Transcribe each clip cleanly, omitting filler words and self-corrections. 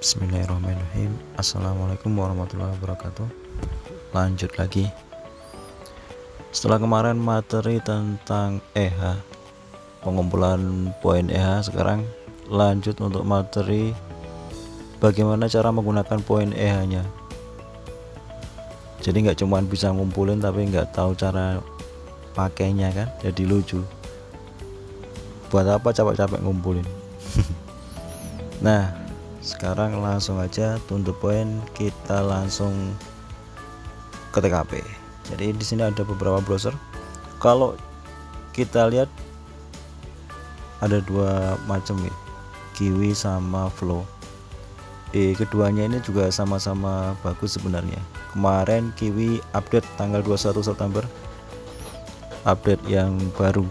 Bismillahirrahmanirrahim. Assalamualaikum warahmatullahi wabarakatuh. Lanjut lagi. Setelah kemarin materi tentang EH, pengumpulan poin EH, sekarang lanjut untuk materi bagaimana cara menggunakan poin EH nya. Jadi nggak cuma bisa ngumpulin tapi nggak tahu cara pakainya kan, jadi lucu. Buat apa capek-capek ngumpulin? Nah, sekarang langsung aja to the point, kita langsung ke TKP. Jadi di sini ada beberapa browser. Kalau kita lihat ada dua macam nih, Kiwi sama Flow. Keduanya ini juga sama-sama bagus sebenarnya. Kemarin Kiwi update tanggal 21 September, update yang baru.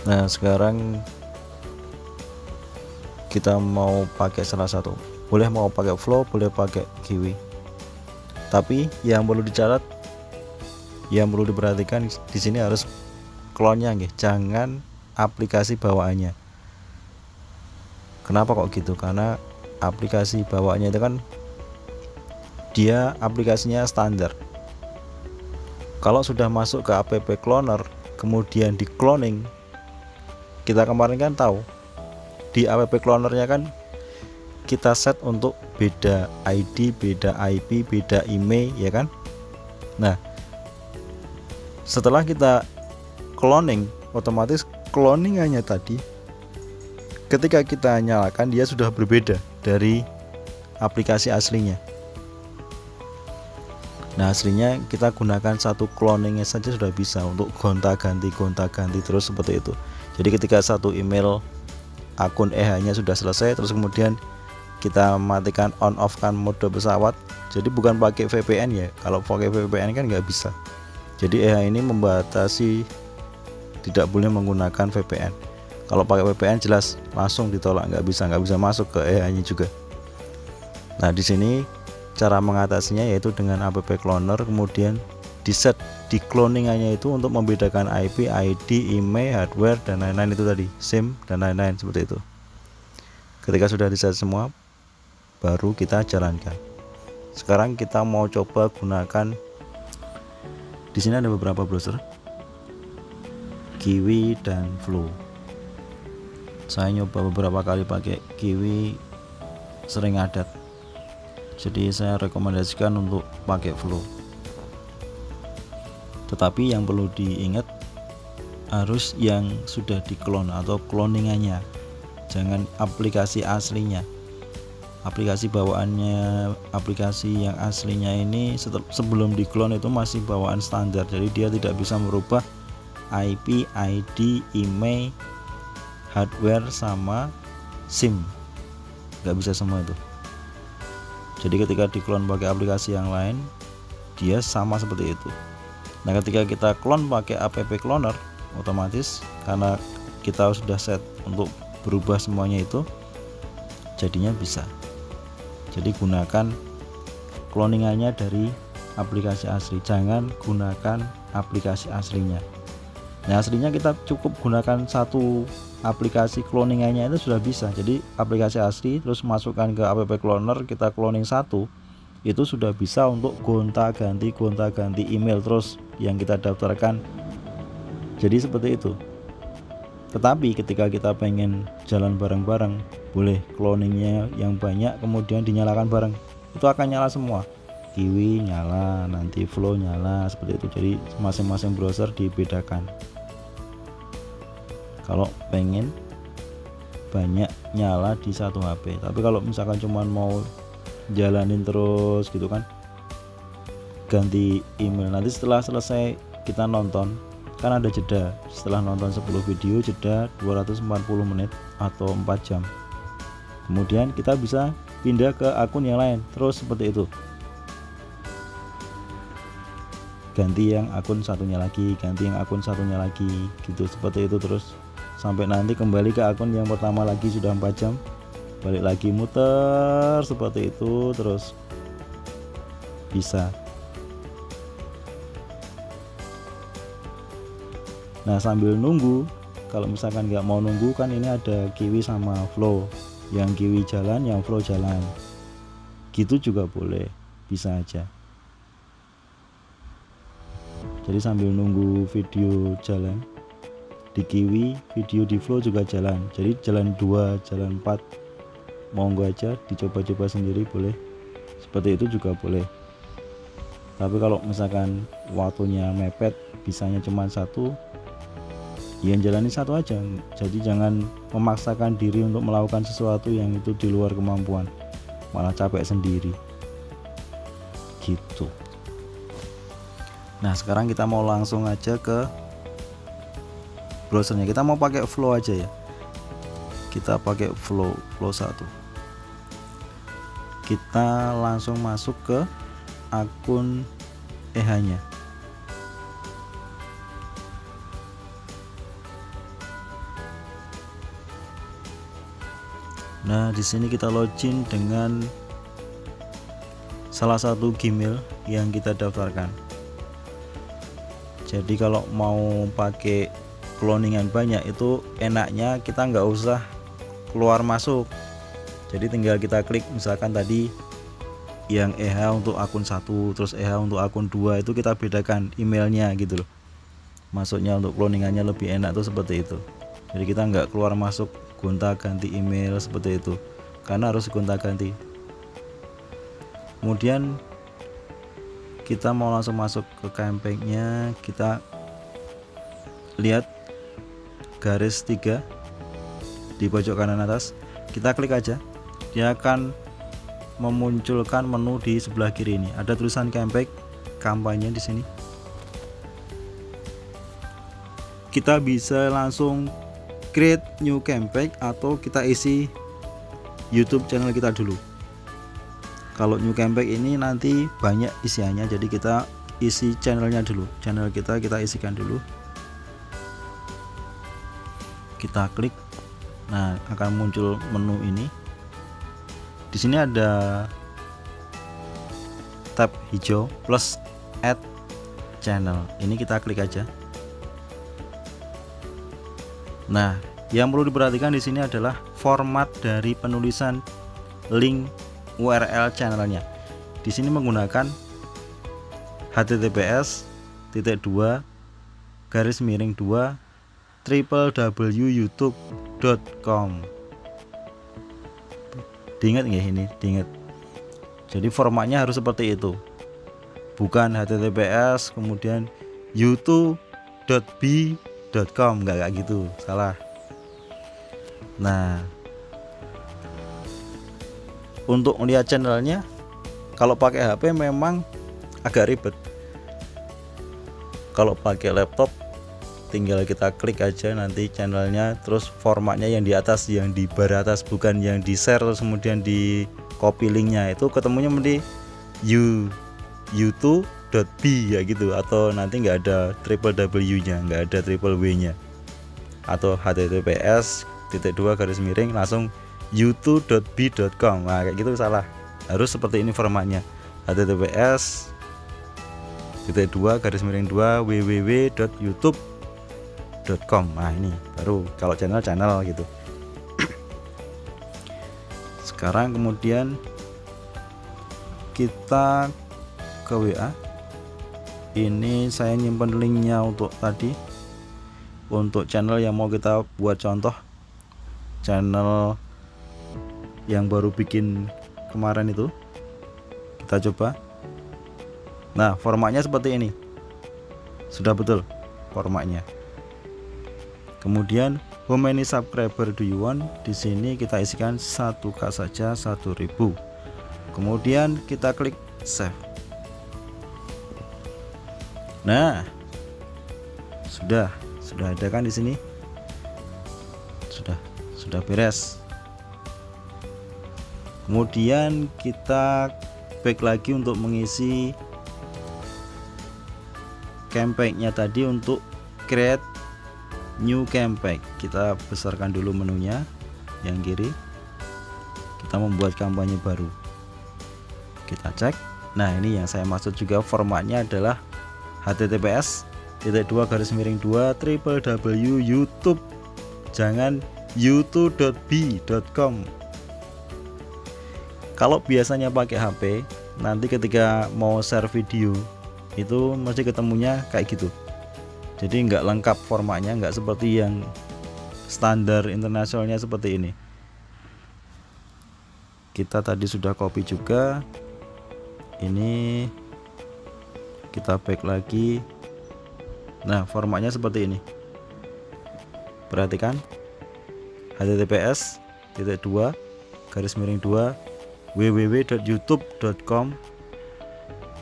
Nah, sekarang kita mau pakai salah satu, boleh mau pakai Flow, boleh pakai Kiwi. Tapi yang perlu dicatat, yang perlu diperhatikan di sini harus clone-nya nggih, jangan aplikasi bawaannya. Kenapa kok gitu? Karena aplikasi bawaannya itu kan dia aplikasinya standar. Kalau sudah masuk ke app cloner kemudian di cloning, kita kemarin kan tahu di app clonernya kan kita set untuk beda ID, beda IP, beda email, ya kan. Nah, setelah kita cloning, otomatis cloningannya tadi ketika kita nyalakan dia sudah berbeda dari aplikasi aslinya. Nah, aslinya kita gunakan satu cloningnya saja sudah bisa untuk gonta-ganti terus seperti itu. Jadi ketika satu email akun EH nya sudah selesai, terus kemudian kita matikan on off kan mode pesawat. Jadi bukan pakai VPN ya, kalau pakai VPN kan nggak bisa. Jadi EH ini membatasi tidak boleh menggunakan VPN. Kalau pakai VPN jelas langsung ditolak, nggak bisa masuk ke EH nya juga. Nah, di sini cara mengatasinya yaitu dengan app cloner, kemudian di set di cloningannya itu untuk membedakan IP, ID, email, hardware dan lain-lain itu tadi, SIM dan lain-lain seperti itu. Ketika sudah di set semua, baru kita jalankan. Sekarang kita mau coba gunakan, di sini ada beberapa browser, Kiwi dan Flow. Saya nyoba beberapa kali pakai Kiwi, sering adat. Jadi saya rekomendasikan untuk pakai Flow. Tetapi yang perlu diingat harus yang sudah diklon atau cloningannya, jangan aplikasi aslinya. Aplikasi bawaannya, aplikasi yang aslinya ini sebelum diklon itu masih bawaan standar, jadi dia tidak bisa merubah IP, ID, email, hardware sama SIM, nggak bisa semua itu. Jadi ketika diklon pakai aplikasi yang lain, dia sama seperti itu. Nah, ketika kita clone pakai app cloner, otomatis karena kita sudah set untuk berubah semuanya itu, jadinya bisa. Jadi gunakan cloningannya dari aplikasi asli, jangan gunakan aplikasi aslinya. Nah, aslinya kita cukup gunakan satu aplikasi cloningannya itu sudah bisa. Jadi aplikasi asli terus masukkan ke app cloner, kita cloning satu, itu sudah bisa untuk gonta-ganti email terus yang kita daftarkan. Jadi seperti itu. Tetapi ketika kita pengen jalan bareng-bareng, boleh cloningnya yang banyak kemudian dinyalakan bareng, itu akan nyala semua. Kiwi nyala, nanti Flow nyala, seperti itu. Jadi masing-masing browser dibedakan. Kalau pengen banyak nyala di satu HP. Tapi kalau misalkan cuman mau jalanin terus gitu kan, ganti email, nanti setelah selesai kita nonton kan ada jeda, setelah nonton 10 video jeda 240 menit atau 4 jam, kemudian kita bisa pindah ke akun yang lain terus seperti itu, ganti yang akun satunya lagi, ganti yang akun satunya lagi gitu, seperti itu terus sampai nanti kembali ke akun yang pertama lagi sudah 4 jam, balik lagi muter seperti itu terus bisa. Nah, sambil nunggu, kalau misalkan nggak mau nunggu kan ini ada Kiwi sama Flow. yang kiwi jalan, yang flow jalan, gitu juga boleh, bisa aja. Jadi sambil nunggu video jalan di kiwi, video di flow juga jalan, jadi jalan 2, jalan 4, monggo aja dicoba-coba sendiri, boleh seperti itu juga boleh. Tapi kalau misalkan waktunya mepet, bisanya cuma satu, ya jalani satu aja. Jadi jangan memaksakan diri untuk melakukan sesuatu yang itu di luar kemampuan, malah capek sendiri gitu. Nah sekarang kita mau langsung aja ke browsernya. Kita mau pakai flow aja ya, kita pakai flow 1. Kita langsung masuk ke akun EH nya. Nah di sini kita login dengan salah satu Gmail yang kita daftarkan. Jadi kalau mau pakai cloningan banyak itu enaknya kita nggak usah keluar masuk, jadi tinggal kita klik misalkan tadi yang EH untuk akun 1, terus EH untuk akun 2, itu kita bedakan emailnya gitu loh. Masuknya untuk cloningannya lebih enak tuh seperti itu. Jadi kita nggak keluar masuk gonta ganti email seperti itu, karena harus gonta ganti. Kemudian kita mau langsung masuk ke campaign-nya, kita lihat garis 3 di pojok kanan atas, kita klik aja, dia akan memunculkan menu di sebelah kiri ini. Ada tulisan campaign kampanye di sini. Kita bisa langsung create new campaign atau kita isi YouTube channel kita dulu. Kalau new campaign ini nanti banyak isiannya, jadi kita isi channelnya dulu. Channel kita isikan dulu. Kita klik, nah akan muncul menu ini. Di sini ada tab hijau plus add channel, ini kita klik aja. Nah yang perlu diperhatikan di sini adalah format dari penulisan link URL channelnya. Di sini menggunakan https://2 www.youtube.com. Diingat nggak ini? Diingat. Jadi formatnya harus seperti itu, bukan https kemudian youtube.b.com, nggak kayak gitu, salah. Nah untuk melihat channelnya kalau pakai HP memang agak ribet. Kalau pakai laptop tinggal kita klik aja nanti channelnya, terus formatnya yang di atas, yang di bar atas, bukan yang di share terus kemudian di copy linknya, itu ketemunya mesti youtube.b ya gitu, atau nanti nggak ada triple W nya, nggak ada triple W nya, atau https:// langsung youtube.b.com. nah kayak gitu salah, harus seperti ini formatnya, https:// www.youtube.com. Nah ini baru kalau channel gitu. Sekarang kemudian kita ke WA. Ini saya nyimpen linknya untuk tadi, untuk channel yang mau kita buat contoh, channel yang baru bikin kemarin itu. Kita coba. Nah formatnya seperti ini, sudah betul formatnya. Kemudian how many subscriber do you want? Di sini kita isikan 1K saja, 1000. Kemudian kita klik save. Nah, sudah ada kan di sini? Sudah beres. Kemudian kita back lagi untuk mengisi campaign-nya tadi untuk create new campaign. Kita besarkan dulu menunya yang kiri, kita membuat kampanye baru, kita cek. Nah ini yang saya maksud juga, formatnya adalah https://2 www.youtube, jangan youtube.b.com, Kalau biasanya pakai HP, nanti ketika mau share video itu mesti ketemunya kayak gitu. Jadi nggak lengkap formatnya, nggak seperti yang standar internasionalnya seperti ini. Kita tadi sudah copy juga, ini kita back lagi. Nah, formatnya seperti ini. Perhatikan, https://2 www.youtube.com,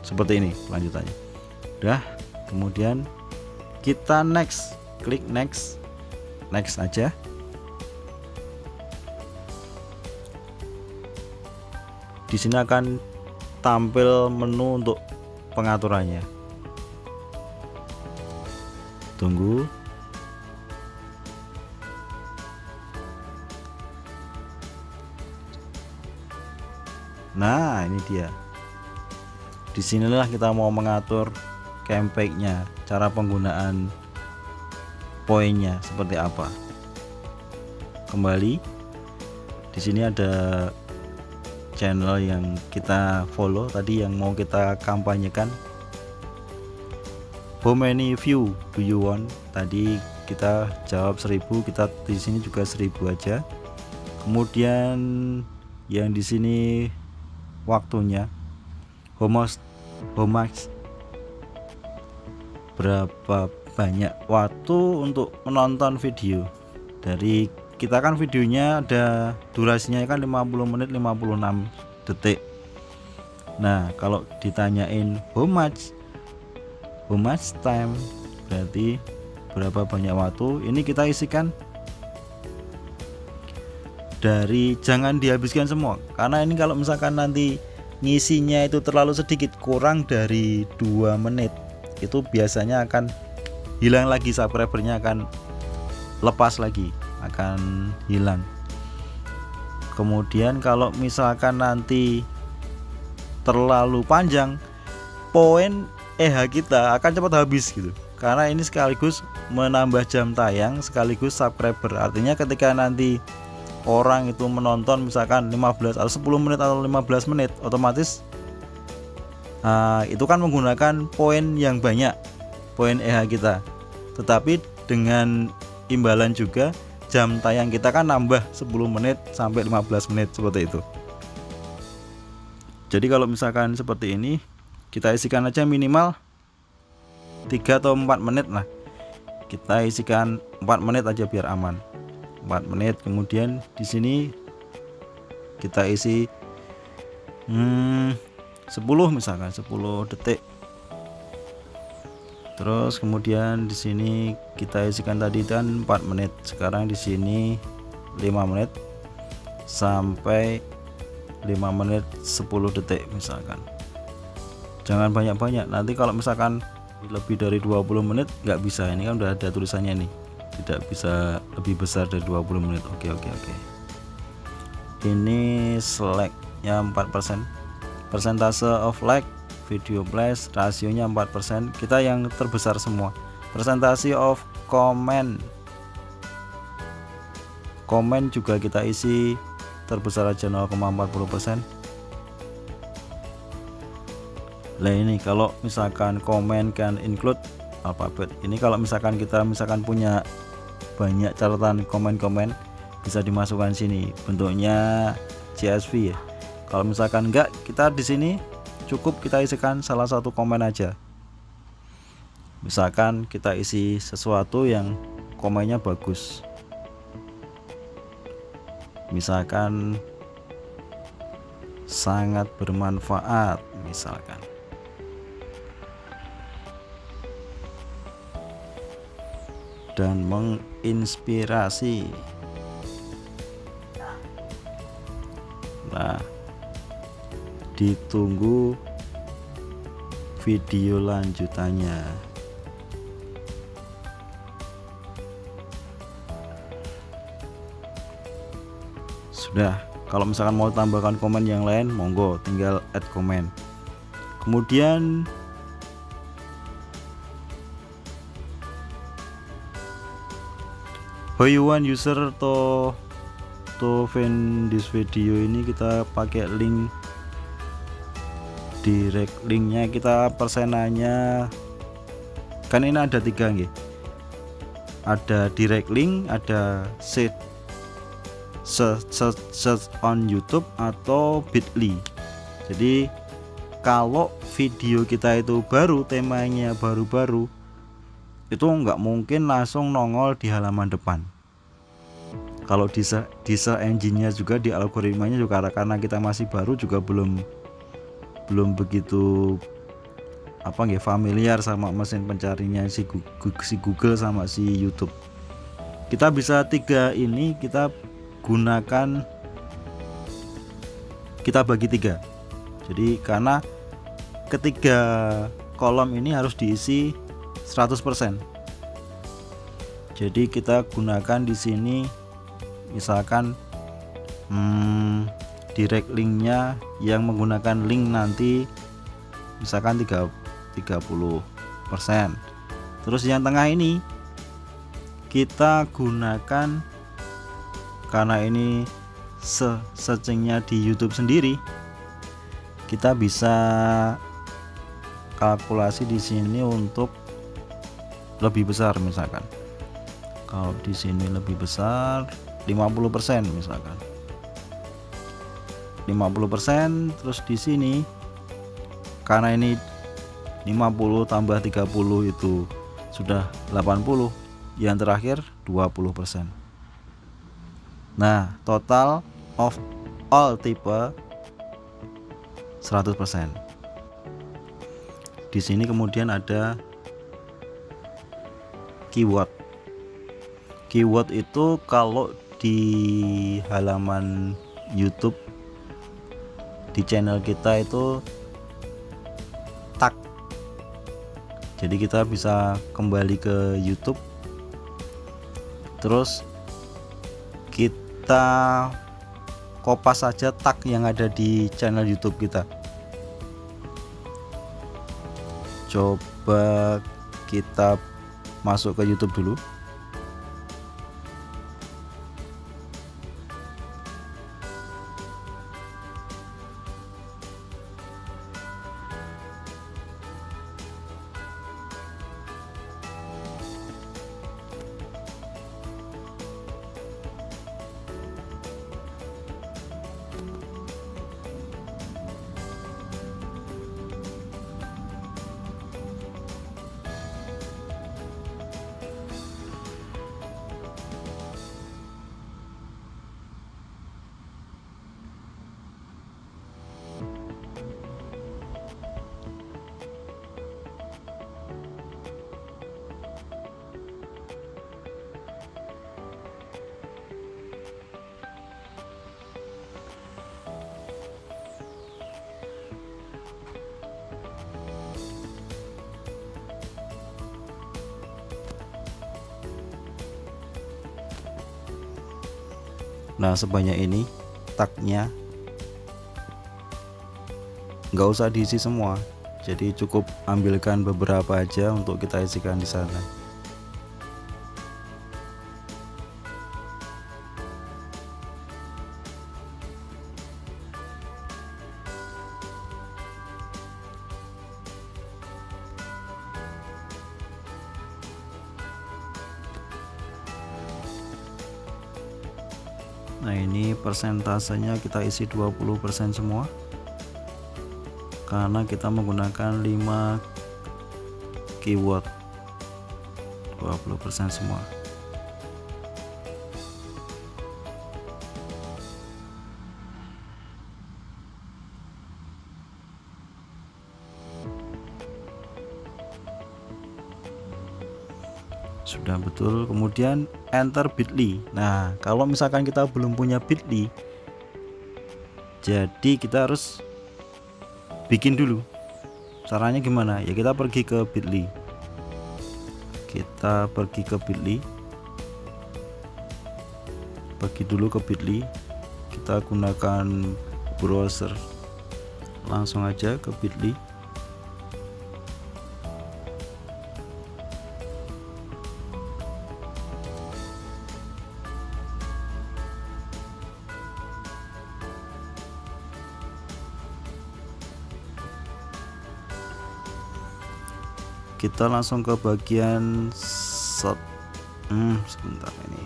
seperti ini lanjutannya. Udah, kemudian kita next, klik next aja. Di sini akan tampil menu untuk pengaturannya. Tunggu. Nah, ini dia. Disinilah kita mau mengatur campaign-nya, cara penggunaan poinnya seperti apa. Kembali, di sini ada channel yang kita follow tadi, yang mau kita kampanyekan. How many view do you want? Tadi kita jawab 1000, kita di sini juga 1000 aja. Kemudian yang di sini waktunya, how much, berapa banyak waktu untuk menonton video. Dari kita kan videonya ada durasinya kan 50 menit 56 detik. Nah, kalau ditanyain how much time, berarti berapa banyak waktu, ini kita isikan dari, jangan dihabiskan semua, karena ini kalau misalkan nanti ngisinya itu terlalu sedikit, kurang dari 2 menit, itu biasanya akan hilang lagi, subscribernya akan lepas lagi, akan hilang. Kemudian kalau misalkan nanti terlalu panjang, poin EH kita akan cepat habis gitu, karena ini sekaligus menambah jam tayang sekaligus subscriber. Artinya ketika nanti orang itu menonton misalkan 15 atau 10 menit atau 15 menit, otomatis itu kan menggunakan poin yang banyak, poin EH kita. Tetapi dengan imbalan juga jam tayang kita kan nambah 10 menit sampai 15 menit seperti itu. Jadi kalau misalkan seperti ini, kita isikan aja minimal 3 atau 4 menit lah. Kita isikan 4 menit aja biar aman. 4 menit. Kemudian di sini kita isi 10 misalkan 10 detik. Terus kemudian di sini kita isikan tadi kan 4 menit. Sekarang di sini 5 menit sampai 5 menit 10 detik misalkan. Jangan banyak-banyak. Nanti kalau misalkan lebih dari 20 menit nggak bisa. Ini kan udah ada tulisannya nih, tidak bisa lebih besar dari 20 menit. Oke. Ini select-nya 4%, persentase of like, video plays, rasionya 4%, kita yang terbesar semua. Persentase of comment juga kita isi terbesar aja 0,40%. Nah, ini kalau misalkan comment can include alphabet, ini kalau misalkan kita punya banyak catatan komen bisa dimasukkan sini, bentuknya CSV ya. Kalau misalkan enggak, kita di sini cukup kita isikan salah satu komen aja. Misalkan kita isi sesuatu yang komennya bagus, misalkan sangat bermanfaat misalkan. Dan menginspirasi. Nah, ditunggu video lanjutannya. Sudah, kalau misalkan mau tambahkan komen yang lain, monggo tinggal add komen. Kemudian how you want user to to find this video ini kita pakai link direct linknya, kita persenanya kan ini ada 3 nggih. Ada direct link, ada search on YouTube atau Bitly. Jadi kalau video kita itu baru, temanya baru-baru, itu nggak mungkin langsung nongol di halaman depan. Kalau di search engine-nya juga, di algoritmanya juga, karena kita masih baru juga belum begitu familiar sama mesin pencarinya si Google sama si YouTube. Kita bisa 3 ini kita gunakan, kita bagi 3. Jadi karena ketiga kolom ini harus diisi 100%. Jadi kita gunakan di sini misalkan direct linknya yang menggunakan link nanti misalkan 30%. Terus yang tengah ini kita gunakan, karena ini searchingnya di YouTube sendiri, kita bisa kalkulasi di sini untuk lebih besar. Misalkan kalau di sini lebih besar 50% misalkan 50%, terus di sini karena ini 50 tambah 30 itu sudah 80, yang terakhir 20%. Nah, total of all tipe 100%. Di sini kemudian ada keyword. Keyword itu kalau di halaman YouTube di channel kita itu tag. Jadi kita bisa kembali ke YouTube, terus kita kopas saja tag yang ada di channel YouTube kita. Coba kita masuk ke YouTube dulu. Nah, sebanyak ini tagnya, nggak usah diisi semua, jadi cukup ambilkan beberapa aja untuk kita isikan di sana. Nah, ini persentasenya kita isi 20% semua, karena kita menggunakan 5 keyword. 20% semua. Sudah betul, kemudian enter Bitly. Nah, kalau misalkan kita belum punya Bitly, jadi kita harus bikin dulu. Caranya gimana? Ya kita pergi ke Bitly. Kita pergi ke Bitly. Pergi dulu ke Bitly. Kita gunakan browser. Langsung aja ke Bitly. kita langsung ke bagian short. Sebentar ini.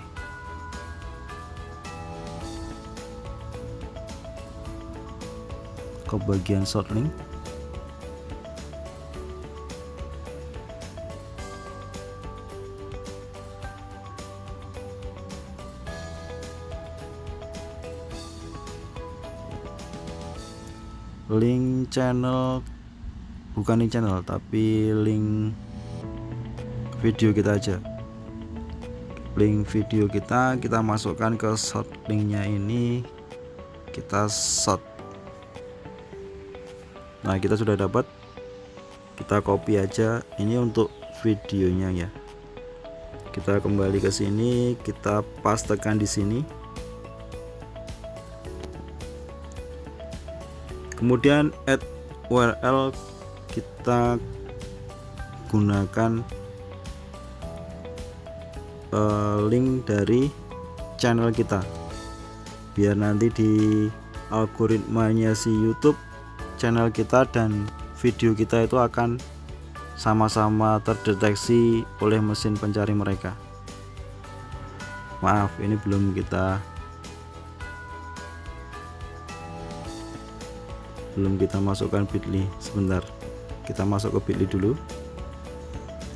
Ke bagian short link. Link channel, bukan link channel tapi link video kita aja. Link video kita masukkan ke short linknya ini, kita short. Nah, kita sudah dapat, kita copy aja ini untuk videonya ya. Kita kembali ke sini, kita pastekan di sini. Kemudian add URL, kita gunakan link dari channel kita biar nanti di algoritmanya si YouTube channel kita dan video kita itu akan sama-sama terdeteksi oleh mesin pencari mereka. Maaf, ini belum kita masukkan bit.ly. Sebentar, kita masuk ke bit.ly dulu,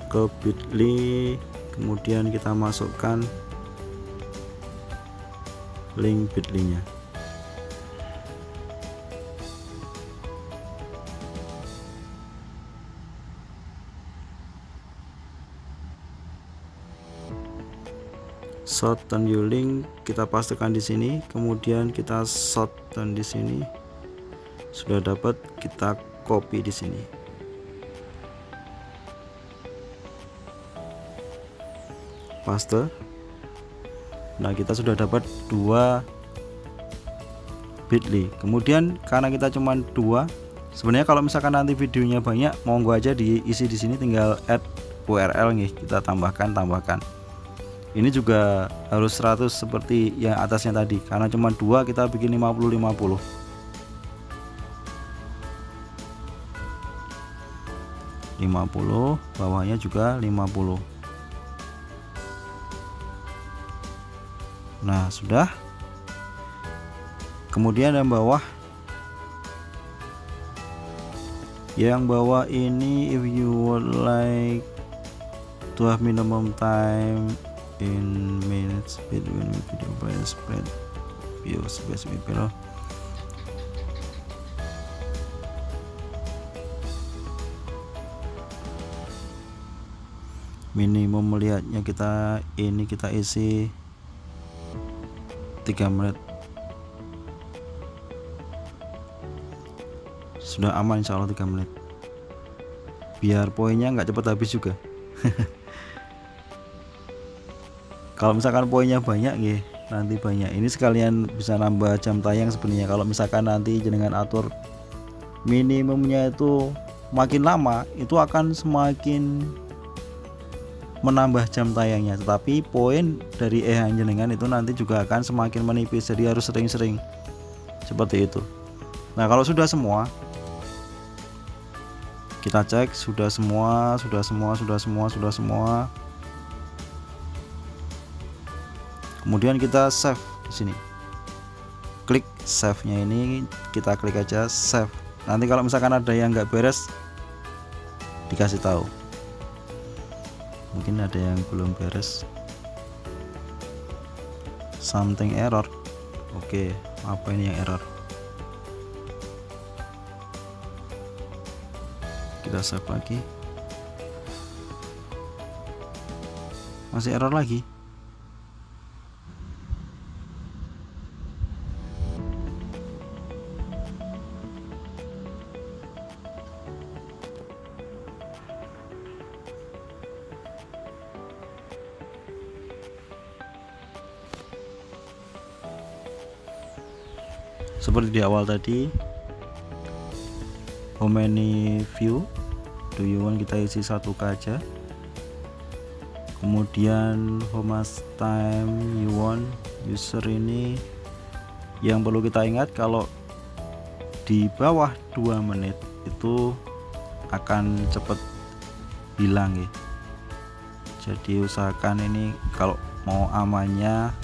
ke bit.ly, kemudian kita masukkan link bit.ly nya. Shorten your link, kita pastekan di sini, kemudian kita shorten di sini. Sudah dapat, kita copy di sini. Paste. Nah, kita sudah dapat 2 bit.ly. Kemudian karena kita cuma 2, sebenarnya kalau misalkan nanti videonya banyak, monggo aja diisi di sini, tinggal add URL nih, kita tambahkan. Ini juga harus 100 seperti yang atasnya tadi. Karena cuma 2, kita bikin 50-50. Bawahnya juga 50. Nah, sudah. Kemudian yang bawah ini, if you would like to have minimum time in minutes between video by spread views best video. Minimum melihatnya kita isi 3 menit. Sudah aman insya Allah 3 menit, biar poinnya nggak cepat habis juga. Kalau misalkan poinnya banyak ya, nanti banyak ini sekalian bisa nambah jam tayang sebenarnya. Kalau misalkan nanti jenengan atur minimumnya itu makin lama, itu akan semakin menambah jam tayangnya, tetapi poin dari jenengan itu nanti juga akan semakin menipis, jadi harus sering-sering seperti itu. Nah, kalau sudah semua, kita cek sudah semua. Kemudian kita save di sini, klik save-nya ini, kita klik aja save. Nanti kalau misalkan ada yang nggak beres, dikasih tahu. Mungkin ada yang belum beres, something error. Oke, apa ini yang error? Kita save lagi, masih error lagi. Seperti di awal tadi, how many view do you want, kita isi 1K aja. Kemudian how much time you want, user ini yang perlu kita ingat, kalau di bawah 2 menit itu akan cepet hilang ya. Jadi usahakan ini kalau mau amannya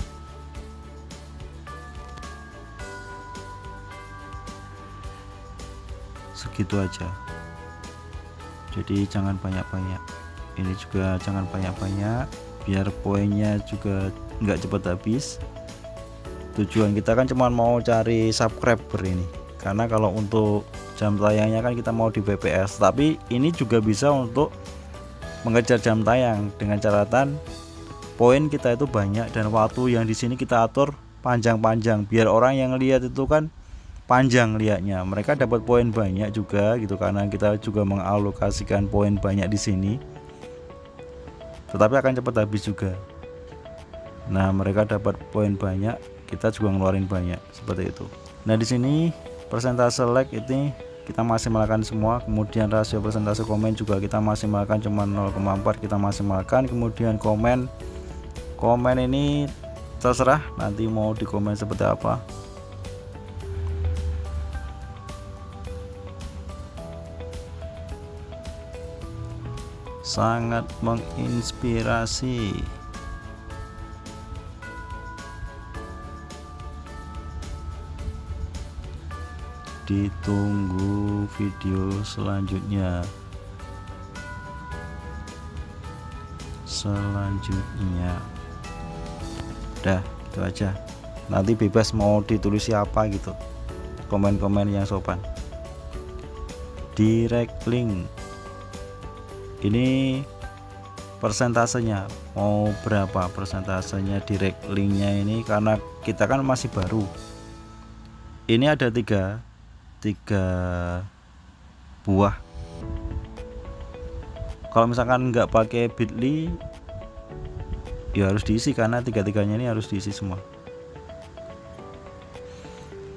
segitu aja. Jadi jangan banyak-banyak. Ini juga jangan banyak-banyak biar poinnya juga nggak cepat habis. Tujuan kita kan cuma mau cari subscriber ini, karena kalau untuk jam tayangnya kan kita mau di fps, tapi ini juga bisa untuk mengejar jam tayang dengan catatan poin kita itu banyak dan waktu yang di sini kita atur panjang-panjang biar orang yang lihat itu kan panjang lihatnya, mereka dapat poin banyak juga gitu, karena kita juga mengalokasikan poin banyak di sini, tetapi akan cepat habis juga. Nah, mereka dapat poin banyak, kita juga ngeluarin banyak, seperti itu. Nah, di sini persentase like ini kita maksimalkan semua, kemudian rasio persentase komen juga kita maksimalkan cuma 0,4 kita maksimalkan. Kemudian komen ini terserah nanti mau di komen seperti apa. Sangat menginspirasi. Ditunggu video selanjutnya. Udah itu aja, nanti bebas mau ditulis siapa gitu, komen-komen yang sopan. Direct link ini persentasenya mau berapa, persentasenya direct linknya ini, karena kita kan masih baru. Ini ada tiga buah. Kalau misalkan nggak pakai Bitly ya harus diisi, karena tiga-tiganya ini harus diisi semua.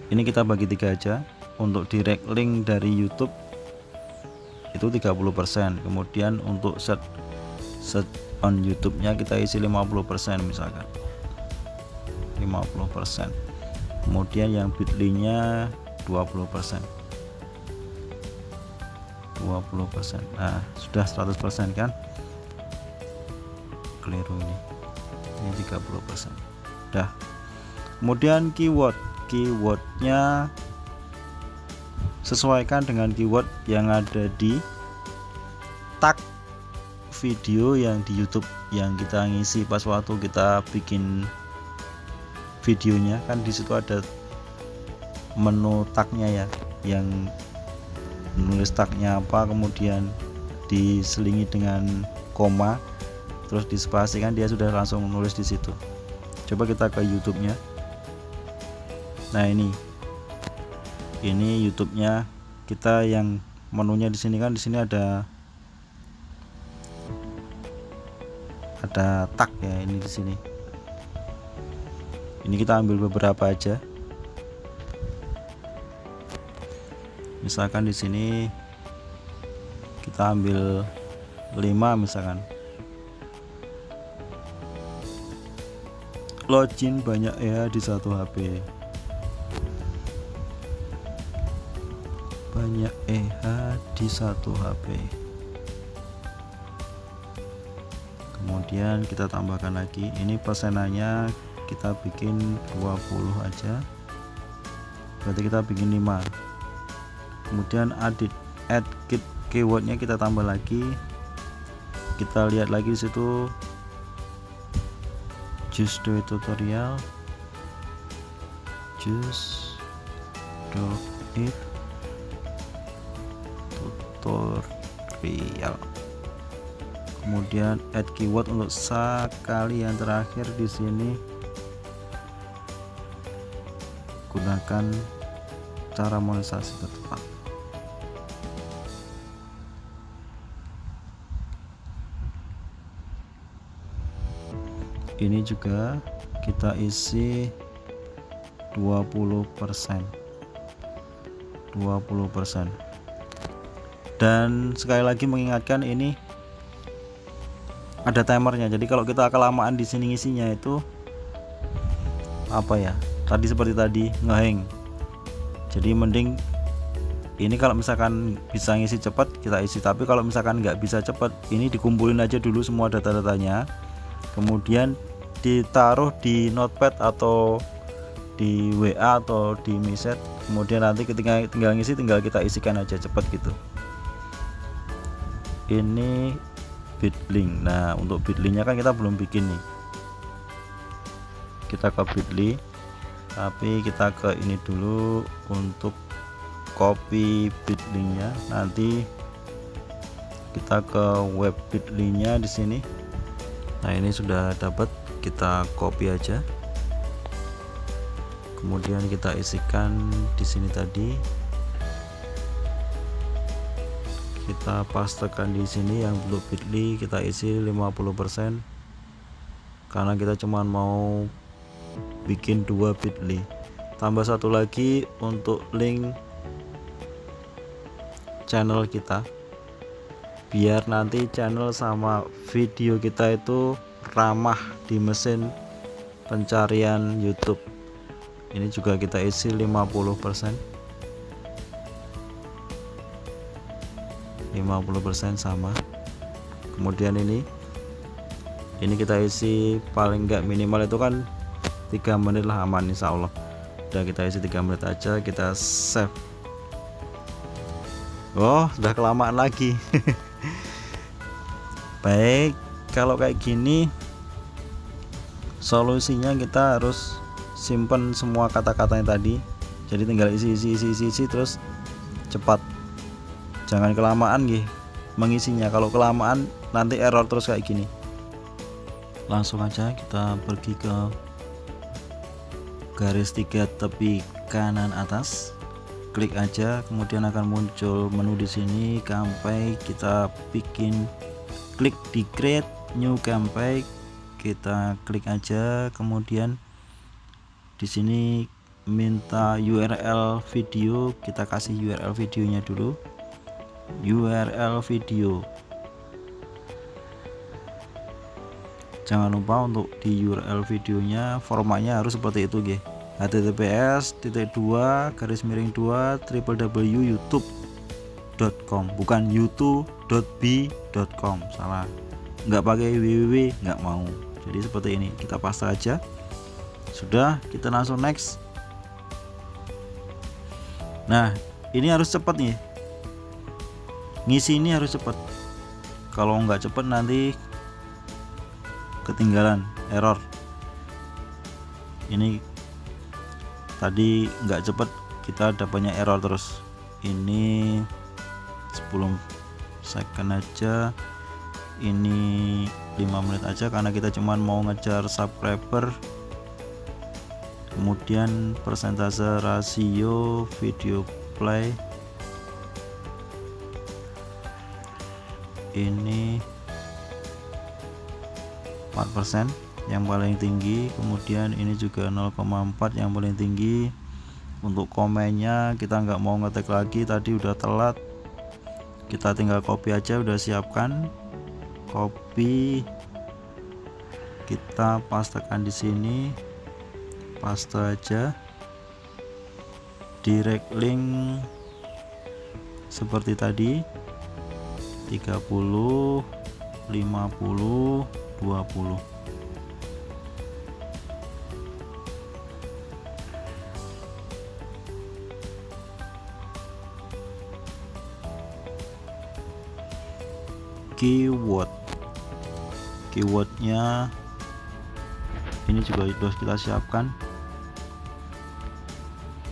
Ini kita bagi 3 aja. Untuk direct link dari YouTube itu 30%, kemudian untuk search on YouTube-nya kita isi 50% misalkan 50%, kemudian yang Bitly-nya 20%. Nah, sudah 100% kan? Keliru ini 30%. Udah. Kemudian keywordnya sesuaikan dengan keyword yang ada di tag video yang di YouTube yang kita ngisi pas waktu kita bikin videonya. Kan di situ ada menu tagnya ya, yang menulis tagnya apa, kemudian diselingi dengan koma, terus dispasi, kan dia sudah langsung menulis di situ. Coba kita ke YouTube-nya. Nah, ini YouTube-nya kita, yang menunya di sini kan, di sini ada tag ya, ini di sini. Ini kita ambil beberapa aja. Misalkan di sini kita ambil 5 misalkan. Login banyak ya di satu HP. Banyak di satu HP. Kemudian kita tambahkan lagi. Ini persenannya kita bikin 20 aja. Berarti kita bikin 5. Kemudian add keywordnya kita tambah lagi. Kita lihat lagi di situ, just do it tutorial, just do it tutorial. Kemudian add keyword untuk sekali yang terakhir di sini, gunakan cara monetisasi tertepat. Ini juga kita isi 20%. Dan sekali lagi mengingatkan, ini ada timernya. Jadi kalau kita kelamaan di sini ngisinya itu apa ya? Seperti tadi ngehang. Jadi mending Ini kalau misalkan bisa ngisi cepat kita isi, tapi kalau misalkan nggak bisa cepat, ini dikumpulin aja dulu semua data-datanya, kemudian ditaruh di notepad atau di WA atau di message, kemudian nanti ketika tinggal ngisi tinggal kita isikan aja cepat gitu. Ini Bitly. Nah, untuk Bitly-nya kan kita belum bikin nih. Kita ke Bitly, tapi kita ke ini dulu untuk copy Bitly-nya. Nanti kita ke web Bitly-nya di sini. Nah, ini sudah dapat, kita copy aja. Kemudian kita isikan di sini tadi. Kita pastekan di sini yang bentuk Bitly, kita isi 50% karena kita cuma mau bikin 2 Bitly. Tambah satu lagi untuk link channel kita, biar nanti channel sama video kita itu ramah di mesin pencarian YouTube. Ini juga kita isi 50%. 50% sama. Kemudian ini kita isi paling enggak minimal itu kan 3 menit lah, aman insya Allah. Udah kita isi 3 menit aja, kita save. Oh, sudah kelamaan lagi. Baik, kalau kayak gini solusinya kita harus simpen semua kata-katanya tadi. Jadi tinggal isi terus cepat. Jangan kelamaan nggih mengisinya. Kalau kelamaan nanti error terus kayak gini. Langsung aja kita pergi ke garis 3 tepi kanan atas. Klik aja, kemudian akan muncul menu di sini campaign. Kita bikin, klik di create new campaign, kita klik aja, kemudian di sini minta URL video, kita kasih URL videonya dulu. URL video, jangan lupa untuk di URL videonya formatnya harus seperti itu nggih. https://2/youtube.com, bukan youtube.b.com, salah, nggak pakai www, nggak mau. Jadi seperti ini, kita paste aja. Sudah, kita langsung next. Nah, ini harus cepat nih, ngisi ini harus cepat. Kalau nggak cepat nanti ketinggalan, error. Ini tadi nggak cepet, kita dapatnya error terus. Ini 10 second aja, ini 5 menit aja karena kita cuman mau ngejar subscriber. Kemudian persentase rasio video play ini 4% yang paling tinggi, kemudian ini juga 0,4 yang paling tinggi. Untuk komennya kita nggak mau ngetik lagi, tadi udah telat, kita tinggal copy aja, udah siapkan copy, kita pastekan di sini, paste aja, direct link seperti tadi 30 50 20. Keywordnya ini juga harus kita siapkan.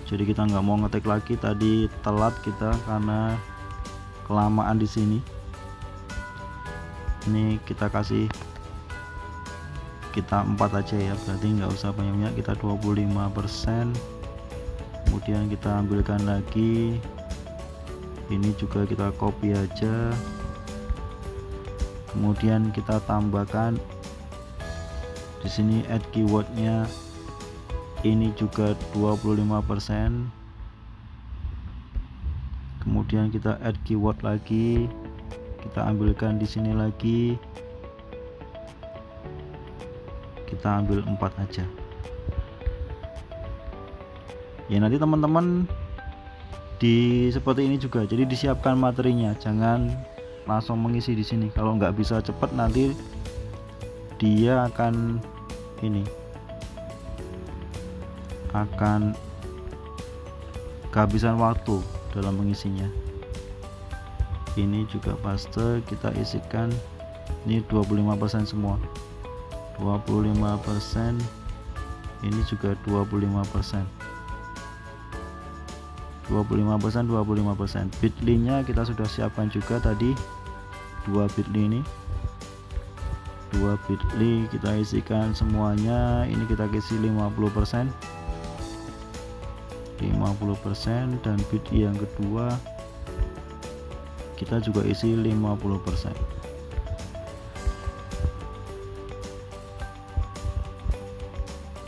Jadi kita nggak mau ngetik lagi, tadi telat kita karena kelamaan di sini. Ini kita kasih, kita 4 aja ya, berarti nggak usah banyak-banyak, kita 25%. Kemudian kita ambilkan lagi, ini juga kita copy aja, kemudian kita tambahkan di sini add keywordnya, ini juga 25%. Kemudian kita add keyword lagi, kita ambilkan di sini lagi, kita ambil 4 aja ya. Nanti teman-teman seperti ini juga. Jadi disiapkan materinya, jangan langsung mengisi di sini. Kalau nggak bisa cepat nanti dia akan kehabisan waktu dalam mengisinya. Ini juga paste, kita isikan ini 25% semua, 25%, ini juga 25%, 25%. Bitly nya kita sudah siapkan juga tadi, 2 bitly ini, 2 bitly kita isikan semuanya. Ini kita isi 50%, dan bitly yang kedua kita juga isi 50%.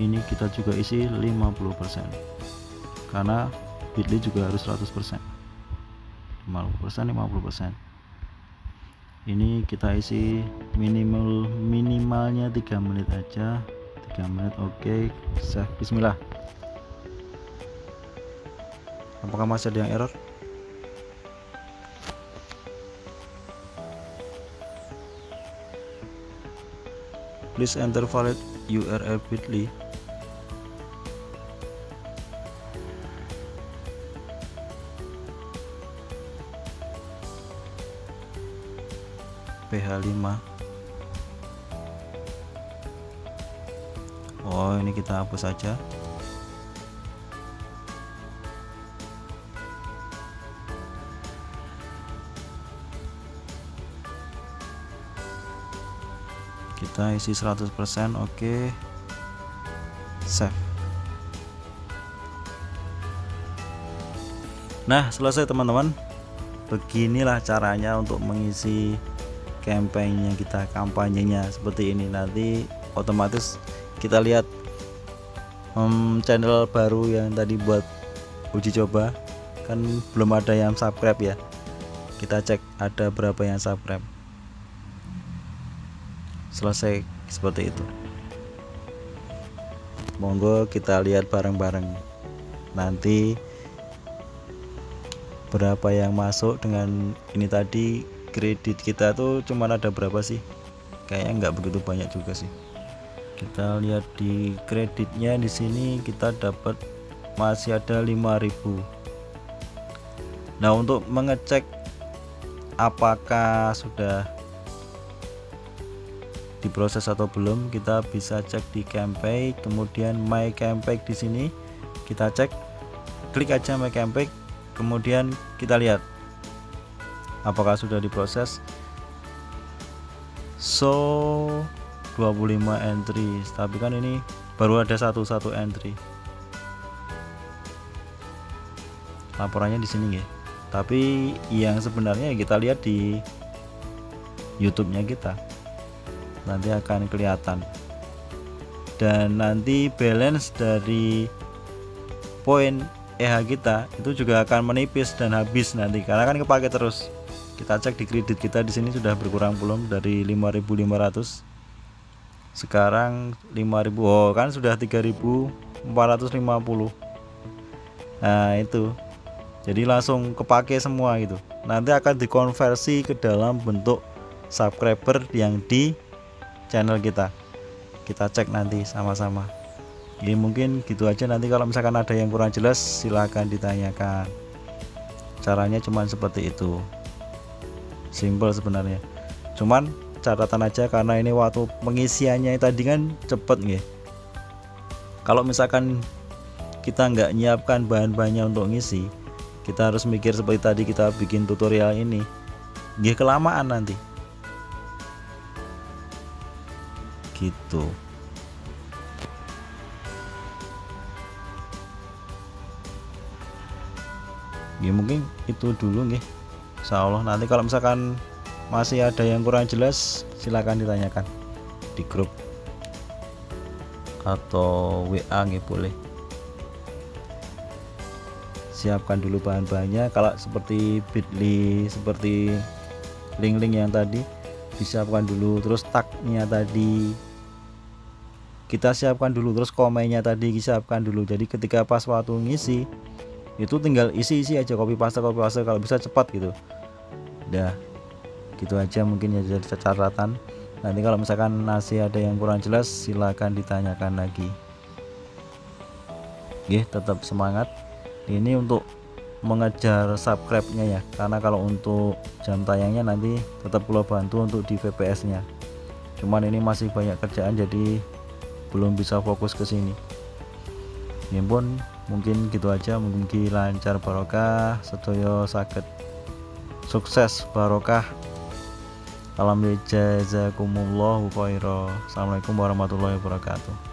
Ini kita juga isi 50%, karena bitly juga harus 100%, 50%. Ini kita isi minimalnya 3 menit aja, 3 menit. Oke, save. Bismillah. Apakah masih ada yang error? Please enter valid URL bitly. PH5. Oh, ini kita hapus saja. Kita isi 100%. Oke, save. Nah, selesai teman-teman. Beginilah caranya untuk mengisi campaign-nya kita, kampanyenya seperti ini. Nanti otomatis kita lihat channel baru yang tadi buat uji coba, kan belum ada yang subscribe ya. Kita cek ada berapa yang subscribe. Selesai seperti itu. Monggo kita lihat bareng-bareng nanti berapa yang masuk dengan ini tadi. Kredit kita tuh cuman ada berapa sih? Kayaknya nggak begitu banyak juga sih. Kita lihat di kreditnya, di sini kita dapat masih ada 5.000. Nah, untuk mengecek apakah sudah diproses atau belum, kita bisa cek di campaign, kemudian my campaign. Di sini kita cek, klik aja my campaign, kemudian kita lihat apakah sudah diproses. So 25 entry, tapi kan ini baru ada satu entry. Laporannya di sini ya. Tapi yang sebenarnya kita lihat di YouTube-nya kita, nanti akan kelihatan. Dan nanti balance dari poin EH kita itu juga akan menipis dan habis nanti, karena kan kepake terus. Kita cek di kredit kita di sini sudah berkurang belum dari 5.500. Sekarang 5.000. Oh, kan sudah 3.450. Nah, itu. Jadi langsung kepake semua gitu. Nanti akan dikonversi ke dalam bentuk subscriber yang di channel kita. Kita cek nanti sama-sama. Ini mungkin gitu aja. Nanti kalau misalkan ada yang kurang jelas silahkan ditanyakan. Caranya cuman seperti itu. Simple sebenarnya, cuman catatan aja karena ini waktu pengisiannya tadi kan cepet nggih. Kalau misalkan kita nggak nyiapkan bahan-bahannya untuk ngisi, kita harus mikir seperti tadi kita bikin tutorial ini, nggih kelamaan nanti gitu. Ya mungkin itu dulu nggih. Insyaallah nanti kalau misalkan masih ada yang kurang jelas silakan ditanyakan di grup atau WA nggih boleh. Siapkan dulu bahan-bahannya. Kalau seperti bitly, seperti link-link yang tadi disiapkan dulu, terus tagnya tadi kita siapkan dulu, terus komennya tadi disiapkan dulu. Jadi ketika pas waktu ngisi itu tinggal isi aja, copy paste kalau bisa cepat gitu. Udah gitu aja mungkin ya, jadi catatan. Nanti kalau misalkan masih ada yang kurang jelas silahkan ditanyakan lagi. Oke, tetap semangat. Ini untuk mengejar subscribe-nya ya, karena kalau untuk jam tayangnya nanti tetap perlu bantu untuk di VPS nya, cuman ini masih banyak kerjaan jadi belum bisa fokus ke sini. Ini pun mungkin gitu aja, mungkin lancar barokah sedaya saged sukses barokah. Alhamdulillah, jazakumullahu khairan. Assalamualaikum warahmatullahi wabarakatuh.